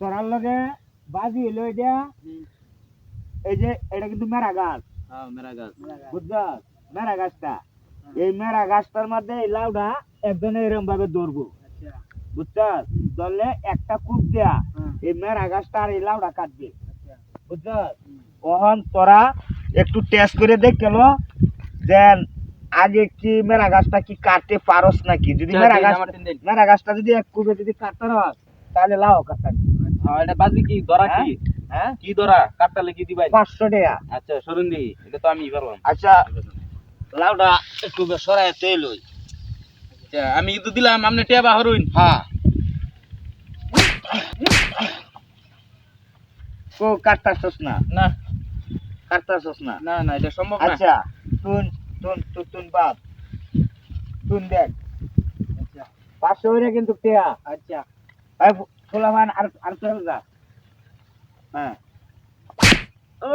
তোরার লগে বাজি হইলো এটা এই যে এটা কিন্তু মেরা গাছ বুঝছ মেরা গাছটা এই মেরা গাছটার মধ্যে এই লাউটা একজনে এরকম ভাবে ধরবো বুঝছ ধরলে একটা কূপ দেয়া এই মেরা গাছটা আর এই লাউটা কাটবে বুঝছ ওহন তোরা একটু টেস্ট করে দেখ কেন যে আগে কি মেরা গাছটা কি কাটতে পারস নাকি যদি মেরা গাছটা যদি এক কূপে যদি কাটতে হয় তাহলে লাউ কাটতে এটা বাজি কি ধরা কি হ্যাঁ কি ধরা কাটতালে কি দিবাই 500 টাকা আচ্ছা সরুন দি এটা তো আমি পারলাম আচ্ছা লাউটা একটু সরায় তেল হই আচ্ছা আমি কিন্তু দিলাম আপনি টেবা হরুন হ্যাঁ কো কাটতাছস না না কাটতাছস না না না এটা সম্ভব না আচ্ছা তুন বাপ তুন দেখ আচ্ছা 500 হইরে কিন্তু টিয়া আচ্ছা ভাই ফুলামান আর চল যা হ্যাঁ ও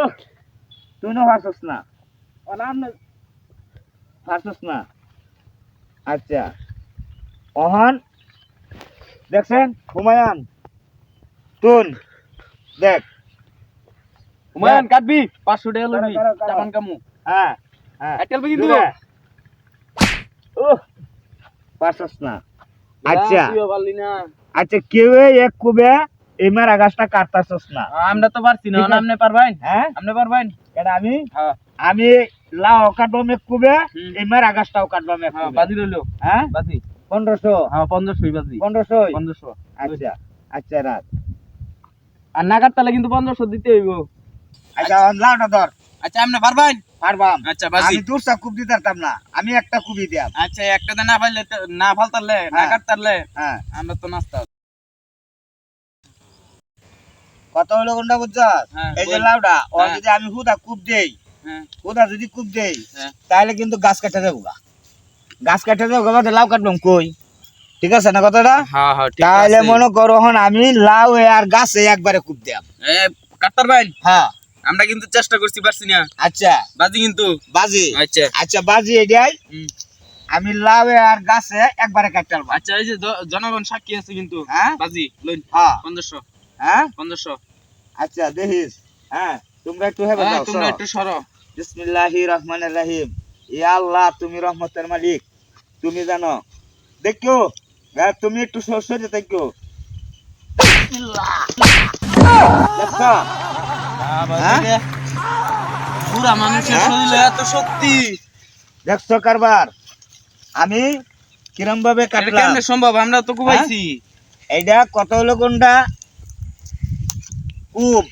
তুই না পারছস না অনাম পারছস না আচ্ছা ওহন দেখছেন হুমায়ুন তুন দেখ হুমায়ুন কাটবি 500 টাকা লবি কারো। চামান কামু হ্যাঁ হ্যাঁ আইটেল বি কিন্তু ও পারছস না আচ্ছা তুইও পারলি না আচ্ছা কেউ এক কুবে এই মেরা গাছটা কাটতাছস না আমরা তো পারছি না আপনি পারবেন হ্যাঁ আপনি পারবেন এটা আমি হ্যাঁ আমি লাউ কাটবো এক কুবে এই মেরা গাছটাও কাটবো এক হ্যাঁ কুবে বাজি রইলো হ্যাঁ বাজি 1500 হ্যাঁ 1500 বাজি 1500 1500 আচ্ছা আচ্ছা রাত আর না কাটতালে কিন্তু 1500 দিতে হইব আচ্ছা লাউটা ধর আচ্ছা আপনি পারবেন পারবাম আচ্ছা বাজি আমি দূরটা কুব দিতাম না আমি একটা কুবি দিয়াম আচ্ছা একটাতে না পাইলে না ফালতালে না হ্যাঁ। কাটতালে হ্যাঁ আমরা তো নাস্তা কত হলো কোনটা বুঝছ হ্যাঁ, এই যে বল। লাউটা ও হ্যাঁ। যদি আমি হুদা কুব দেই হ্যাঁ হুদা যদি কুব দেই হ্যাঁ। তাহলে কিন্তু গাছ কাটা যাবো গাছ কাটা যাবো বাদে লাউ কাটবাম কই ঠিক আছে না কথাটা হ্যাঁ হ্যাঁ ঠিক তাহলে আছে মনে করো হন আমি লাউ আর গাছে একবারে কুব দিয়াম কাটতার ভাই হ্যাঁ আমরা কিন্তু চেষ্টা করছি পারছি না আচ্ছা বাজি কিন্তু বাজি আচ্ছা আচ্ছা বাজি এটাই আমি লাউ আর গাছে একবারে কাটতাম আচ্ছা এই যে জনগণ সাক্ষী আছে কিন্তু হ্যাঁ বাজি লইন হ্যাঁ 1500 হ্যাঁ 1500 আচ্ছা দেখিস হ্যাঁ তোমরা একটু হেবে হ্যাঁ যাও তোমরা একটু সরো বিসমিল্লাহির রহমানির রহিম ইয়া আল্লাহ তুমি রহমতের মালিক তুমি জানো দেখো হ্যাঁ তুমি একটু সরে দেখো দেখো হ্যাঁ? পুরা মানুষের হ্যাঁ? শরীরে এত শক্তি দেখছো কারবার আমি কিরম ভাবে এটা কাটলাম কেমনে সম্ভব আমরা তো কুবাইছি এইটা কত হলো কোনটা কূপ